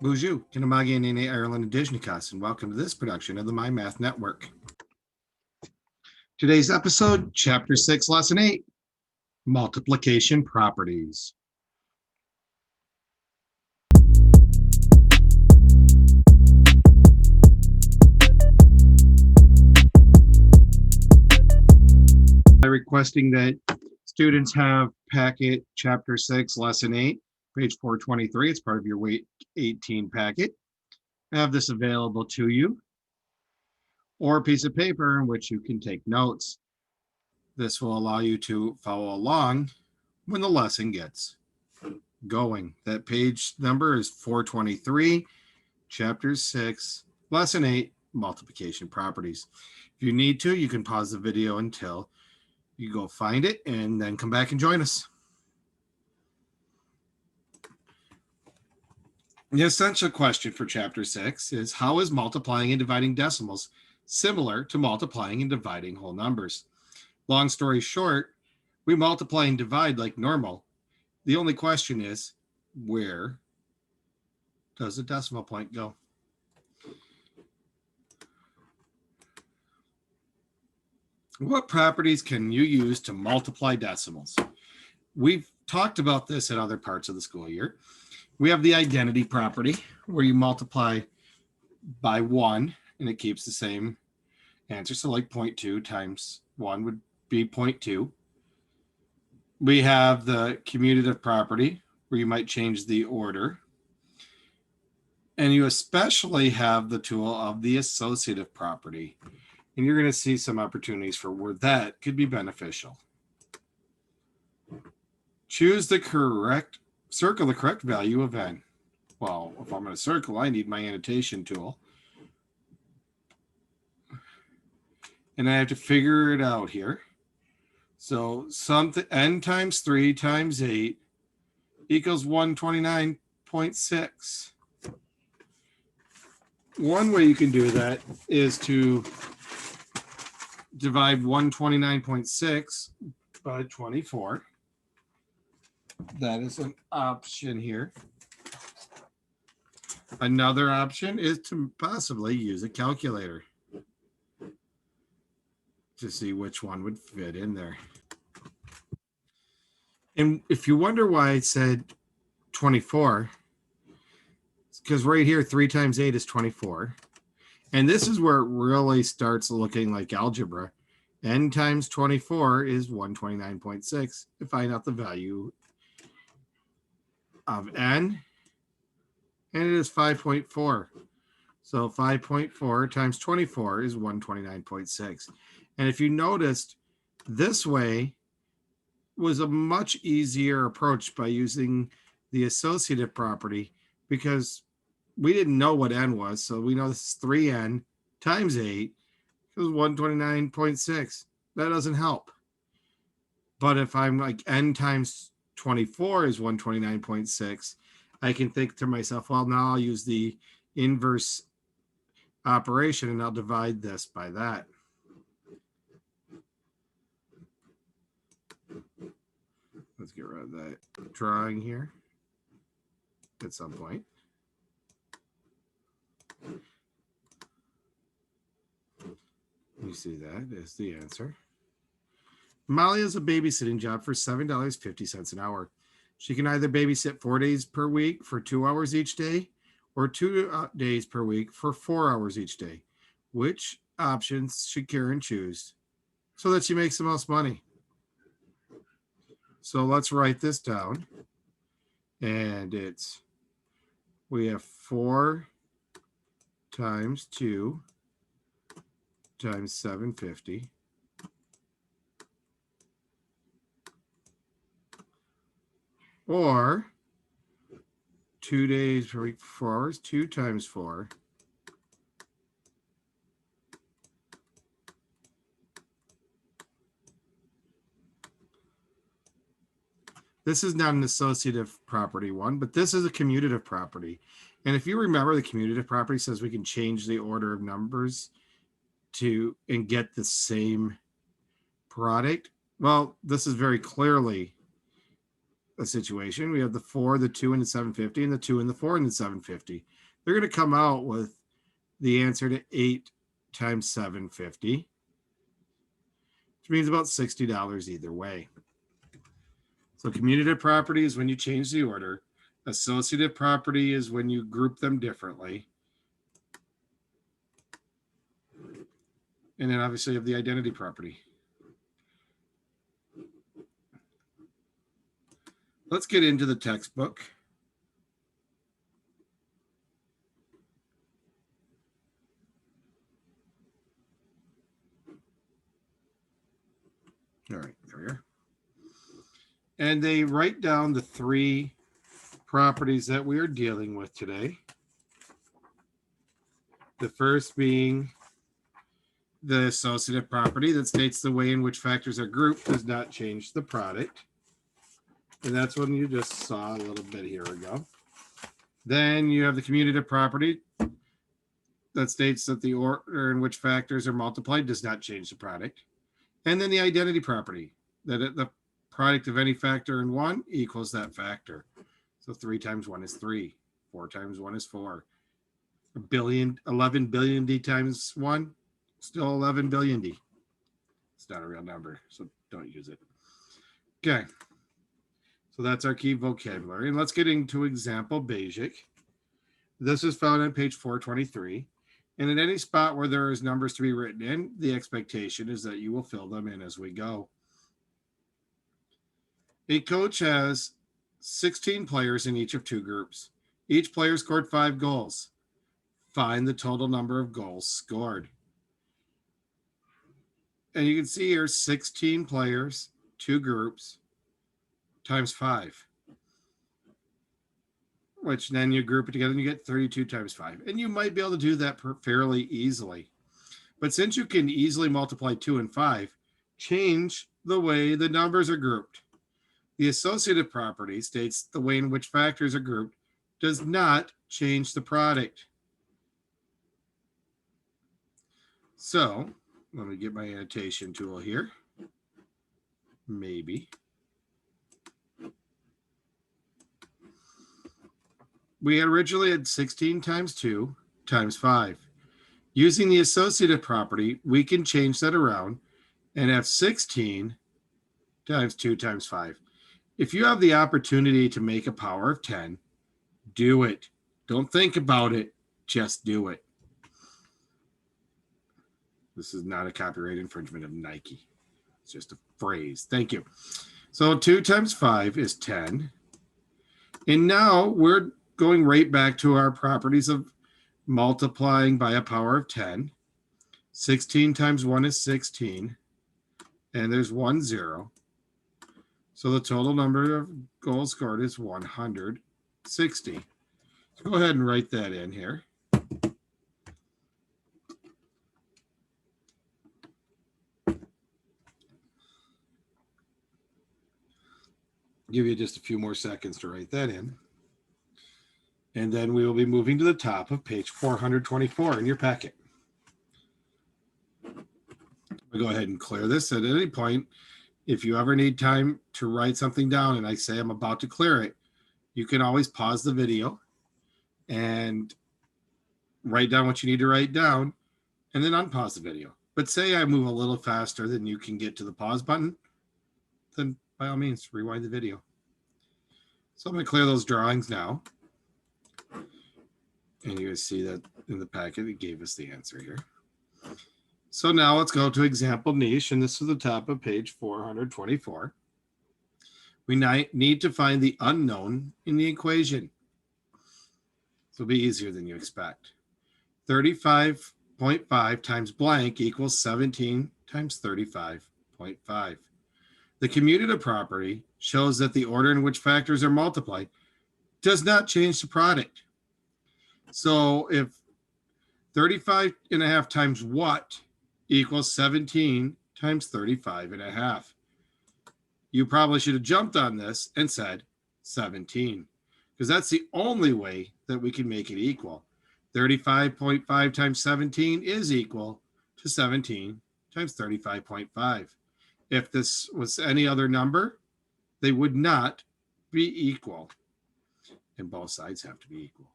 Bonjour, Kinamagi and Ireland Indigenous, and welcome to this production of the My Math Network. Today's episode, Chapter 6, Lesson 8, Multiplication Properties. By requesting that students have packet Chapter 6, Lesson 8, page 423. It's part of your Weight 18 packet. I have this available to you, or a piece of paper in which you can take notes. This will allow you to follow along when the lesson gets going. That page number is 423, Chapter 6, Lesson 8, Multiplication Properties. If you need to, you can pause the video until you go find it and then come back and join us. The essential question for Chapter 6 is, how is multiplying and dividing decimals similar to multiplying and dividing whole numbers? Long story short, we multiply and divide like normal. The only question is, where does the decimal point go? What properties can you use to multiply decimals? We've talked about this in other parts of the school year. We have the identity property, where you multiply by 1 and it keeps the same answer. So like 0.2 times 1 would be 0.2. We have the commutative property, where you might change the order. And you especially have the tool of the associative property. And you're going to see some opportunities for where that could be beneficial. Choose the correct, circle the correct value of n. Well, if I'm going to circle, I need my annotation tool. And I have to figure it out here. So n times 3 times 8 equals 129.6. One way you can do that is to divide 129.6 by 24. That is an option here. Another option is to possibly use a calculator to see which one would fit in there. And if you wonder why I said 24, it's because right here, 3 times 8 is 24. And this is where it really starts looking like algebra. N times 24 is 129.6. To find out the value of n, and it is 5.4. So 5.4 times 24 is 129.6. And if you noticed, this way was a much easier approach by using the associative property, because we didn't know what n was. So we know this is 3n times 8 is 129.6. That doesn't help. But if I'm like n times 24 is 129.6, I can think to myself, well, now I'll use the inverse operation and I'll divide this by that. Let's get rid of that drawing here at some point. You see that is the answer. Molly has a babysitting job for $7.50 an hour. She can either babysit 4 days per week for 2 hours each day, or 2 days per week for 4 hours each day. Which options should Karen choose so that she makes the most money? So let's write this down. And we have 4 times 2 times 750. Or 2 days per week, 4 hours, 2 times 4. This is not an associative property one, but this is a commutative property. And if you remember, the commutative property says we can change the order of numbers and get the same product. Well, this is very clearly a situation. We have the 4, the 2, and the 750, and the 2 and the 4 and the 750. They're going to come out with the answer to 8 times 750, which means about $60 either way. So commutative property is when you change the order. Associative property is when you group them differently. And then obviously you have the identity property. Let's get into the textbook. All right, there we are. And they write down the 3 properties that we are dealing with today. The first being the associative property that states the way in which factors are grouped does not change the product. And that's one you just saw a little bit here ago. Then you have the commutative property that states that the order in which factors are multiplied does not change the product. And then the identity property, that the product of any factor in 1 equals that factor. So 3 times 1 is 3. 4 times 1 is 4. 11 billion d times 1, still 11 billion d. It's not a real number, so don't use it. Okay. So that's our key vocabulary. And let's get into example basic. This is found on page 423. And at any spot where there is numbers to be written in, the expectation is that you will fill them in as we go. A coach has 16 players in each of 2 groups. Each player scored 5 goals. Find the total number of goals scored. And you can see here 16 players, 2 groups, times 5. Which then you group it together and you get 32 times 5. And you might be able to do that fairly easily. But since you can easily multiply 2 and 5, change the way the numbers are grouped. The associative property states the way in which factors are grouped does not change the product. So let me get my annotation tool here. Maybe. We originally had 16 times 2 times 5. Using the associative property, we can change that around and have 16 times 2 times 5. If you have the opportunity to make a power of 10, do it. Don't think about it, just do it. This is not a copyright infringement of Nike. It's just a phrase. Thank you. So 2 times 5 is 10. And now we're going right back to our properties of multiplying by a power of 10. 16 times 1 is 16. And there's 1 0. So the total number of goals scored is 160. So go ahead and write that in here. Give you just a few more seconds to write that in. And then we will be moving to the top of page 424 in your packet. I'll go ahead and clear this at any point. If you ever need time to write something down and I say I'm about to clear it, you can always pause the video and write down what you need to write down and then unpause the video. But say I move a little faster than you can get to the pause button, then by all means, rewind the video. So I'm going to clear those drawings now. And you guys see that in the packet, it gave us the answer here. So now let's go to example niche, and this is the top of page 424. We need to find the unknown in the equation. This will be easier than you expect. 35.5 times blank equals 17 times 35.5. The commutative property shows that the order in which factors are multiplied does not change the product. So if 35.5 times what equals 17 times 35.5, you probably should have jumped on this and said 17, because that's the only way that we can make it equal. 35.5 times 17 is equal to 17 times 35.5. If this was any other number, they would not be equal, and both sides have to be equal.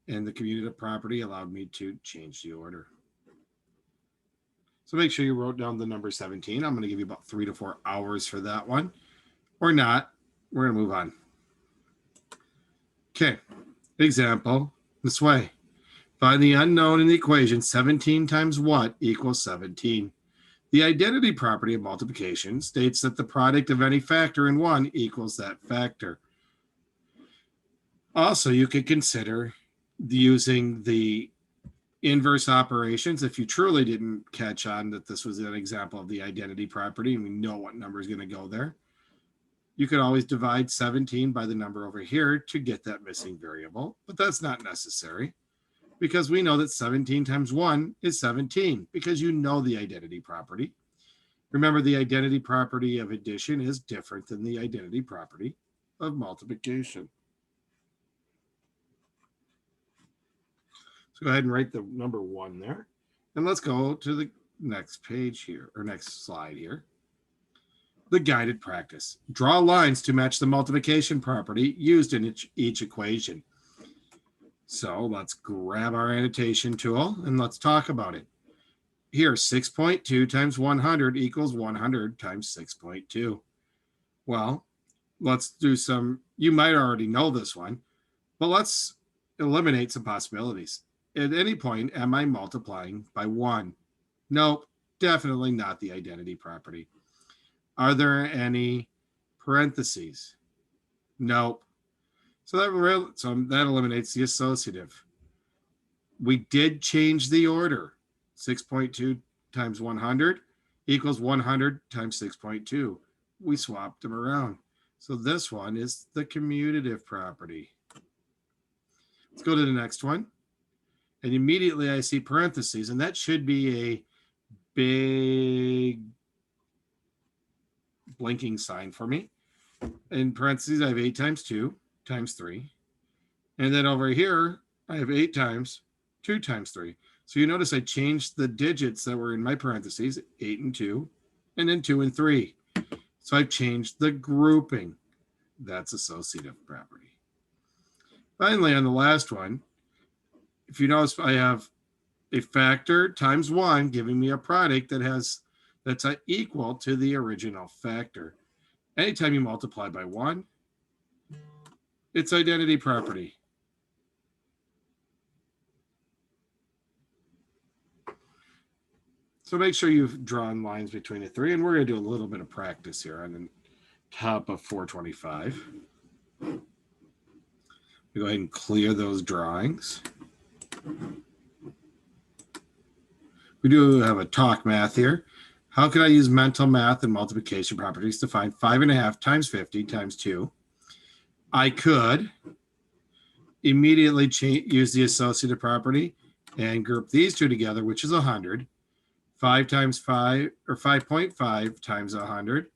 And the commutative property allowed me to change the order. So make sure you wrote down the number 17. I'm going to give you about 3 to 4 hours for that one. Or not. We're going to move on. Okay. Example this way. Find the unknown in the equation 17 times what equals 17. The identity property of multiplication states that the product of any factor in 1 equals that factor. Also, you could consider using the inverse operations. If you truly didn't catch on that this was an example of the identity property and we know what number is going to go there, you could always divide 17 by the number over here to get that missing variable, but that's not necessary because we know that 17 times 1 is 17 because you know the identity property. Remember, the identity property of addition is different than the identity property of multiplication. So go ahead and write the number 1 there. And let's go to the next page here, or next slide here. The guided practice. Draw lines to match the multiplication property used in each equation. So let's grab our annotation tool and let's talk about it. Here, 6.2 times 100 equals 100 times 6.2. Well, let's do some, you might already know this one, but let's eliminate some possibilities. At any point, am I multiplying by 1? Nope, definitely not the identity property. Are there any parentheses? Nope. So that eliminates the associative. We did change the order. 6.2 times 100 equals 100 times 6.2. We swapped them around. So this one is the commutative property. Let's go to the next one. And immediately I see parentheses, and that should be a big blinking sign for me. In parentheses, I have 8 times 2 times 3. And then over here, I have 8 times 2 times 3. So you notice I changed the digits that were in my parentheses, 8 and 2, and then 2 and 3. So I've changed the grouping. That's associative property. Finally, on the last one, if you notice, I have a factor times 1 giving me a product that's equal to the original factor. Anytime you multiply by 1, it's identity property. So make sure you've drawn lines between the 3, and we're going to do a little bit of practice here on the top of 425. We go ahead and clear those drawings. We do have a talk math here. How can I use mental math and multiplication properties to find 5.5 times 50 times 2? I could immediately use the associative property and group these two together, which is 100. 5 times 5, or 5.5 times 100.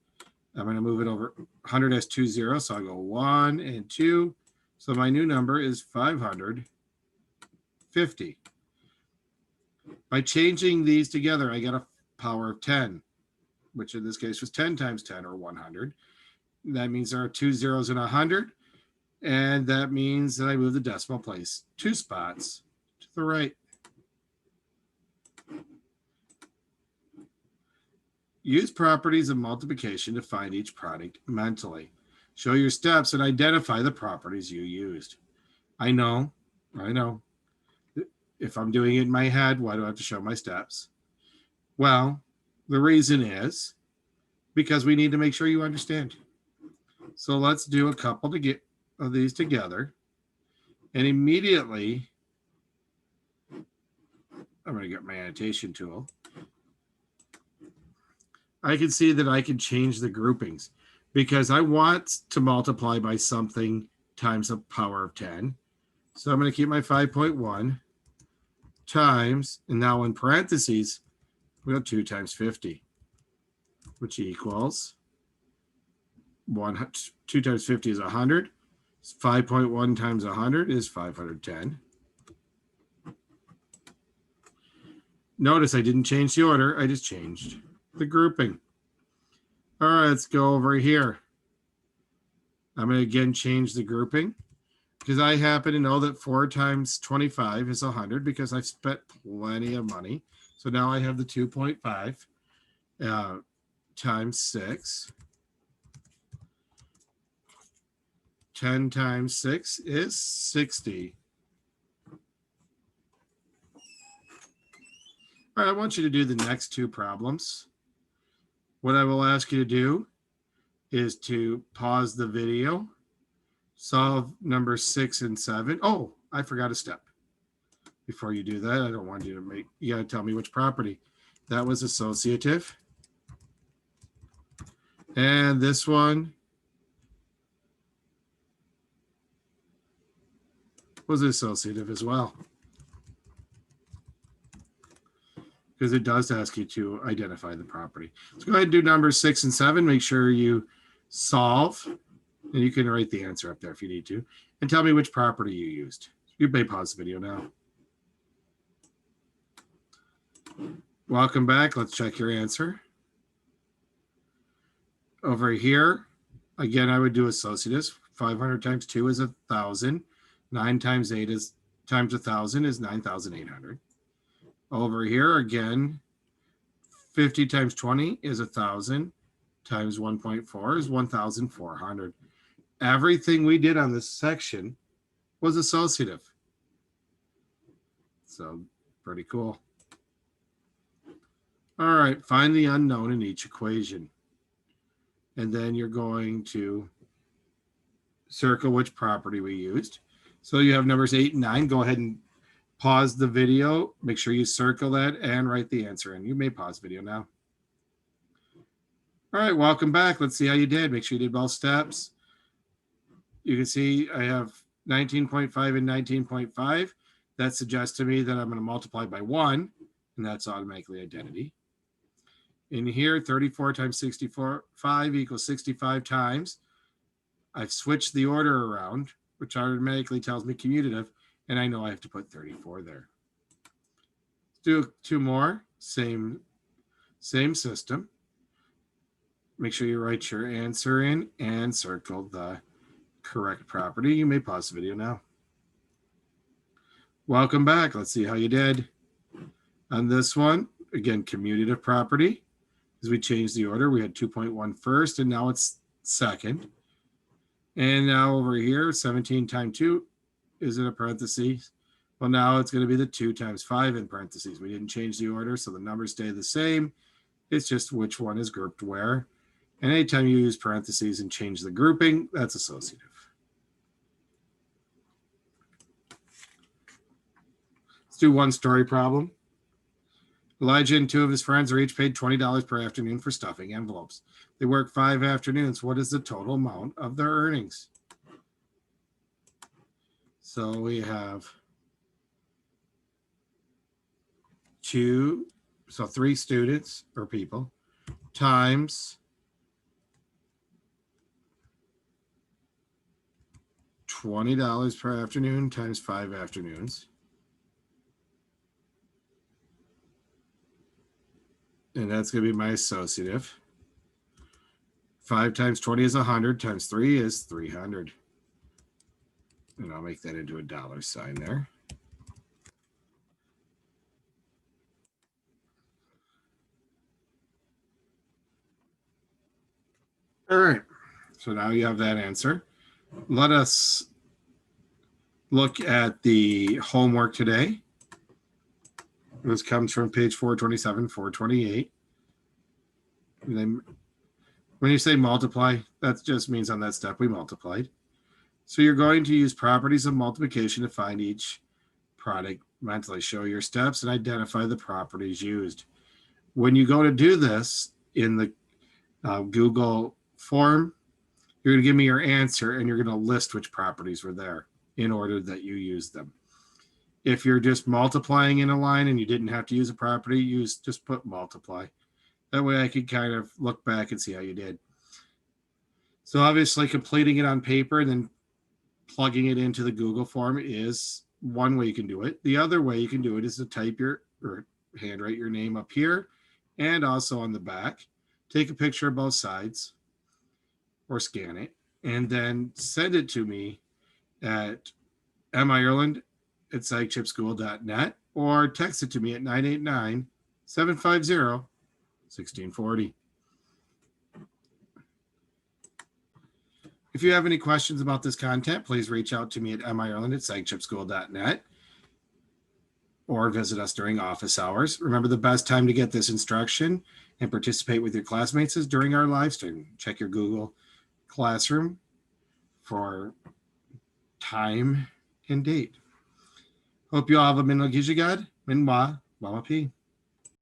I'm going to move it over. 100 has 2 zeros, so I'll go 1 and 2. So my new number is 550. By changing these together, I get a power of 10, which in this case was 10 times 10, or 100. That means there are 2 zeros in 100, and that means that I move the decimal place 2 spots to the right. Use properties of multiplication to find each product mentally. Show your steps and identify the properties you used. I know. If I'm doing it in my head, why do I have to show my steps? Well, the reason is because we need to make sure you understand. So let's do a couple of these together. And immediately, I'm going to get my annotation tool. I can see that I can change the groupings because I want to multiply by something times a power of 10. So I'm going to keep my 5.1 times, and now in parentheses, we have 2 times 50, which equals 2 times 50 is 100. 5.1 times 100 is 510. Notice I didn't change the order. I just changed the grouping. All right, let's go over here. I'm going to again change the grouping because I happen to know that 4 times 25 is 100 because I've spent plenty of money. So now I have the 2.5 times 6. 10 times 6 is 60. All right, I want you to do the next two problems. What I will ask you to do is to pause the video, solve number 6 and 7. Oh, I forgot a step. Before you do that, I don't want you to you got to tell me which property. That was associative. And this one was associative as well. Because it does ask you to identify the property. So go ahead and do numbers 6 and 7. Make sure you solve. And you can write the answer up there if you need to. And tell me which property you used. You may pause the video now. Welcome back. Let's check your answer. Over here, again, I would do associatives. 500 times 2 is 1,000. 9 times 8 is times 1,000 is 9,800. Over here, again, 50 times 20 is 1,000 times 1.4 is 1,400. Everything we did on this section was associative. So pretty cool. All right, find the unknown in each equation. And then you're going to circle which property we used. So you have numbers 8 and 9. Go ahead and pause the video. Make sure you circle that and write the answer in. You may pause video now. All right, welcome back. Let's see how you did. Make sure you did both steps. You can see I have 19.5 and 19.5. That suggests to me that I'm going to multiply by 1, and that's automatically identity. In here, 34 times 65 equals 65 times. I've switched the order around, which automatically tells me commutative, and I know I have to put 34 there. Let's do 2 more, same system. Make sure you write your answer in and circle the correct property. You may pause the video now. Welcome back. Let's see how you did. On this one, again, commutative property. As we changed the order, we had 2.1 first, and now it's second. And now over here, 17 times 2 is in a parenthesis. Well, now it's going to be the 2 times 5 in parentheses. We didn't change the order, so the numbers stay the same. It's just which one is grouped where. And anytime you use parentheses and change the grouping, that's associative. Let's do one story problem. Elijah and 2 of his friends are each paid $20 per afternoon for stuffing envelopes. They work 5 afternoons. What is the total amount of their earnings? So we have 3 students or people times $20 per afternoon times 5 afternoons. And that's going to be my associative. 5 times 20 is 100, times 3 is 300. And I'll make that into a dollar sign there. All right, so now you have that answer. Let us look at the homework today. This comes from page 427, 428. And then when you say multiply, that just means on that step we multiplied. So you're going to use properties of multiplication to find each product mentally. Show your steps and identify the properties used. When you go to do this in the Google form, you're going to give me your answer and you're going to list which properties were there in order that you use them. If you're just multiplying in a line and you didn't have to use a property, just put multiply. That way I could kind of look back and see how you did. So obviously completing it on paper and then plugging it into the Google form is one way you can do it. The other way you can do it is to type or handwrite your name up here and also on the back. Take a picture of both sides or scan it and then send it to me at mireland@psychchipschool.net or text it to me at 989-750-1640. If you have any questions about this content, please reach out to me at mireland@psychchipschool.net or visit us during office hours. Remember, the best time to get this instruction and participate with your classmates is during our live stream. Check your Google Classroom for time and date. Hope you all have a minhag gijigad, minwa, mamapi.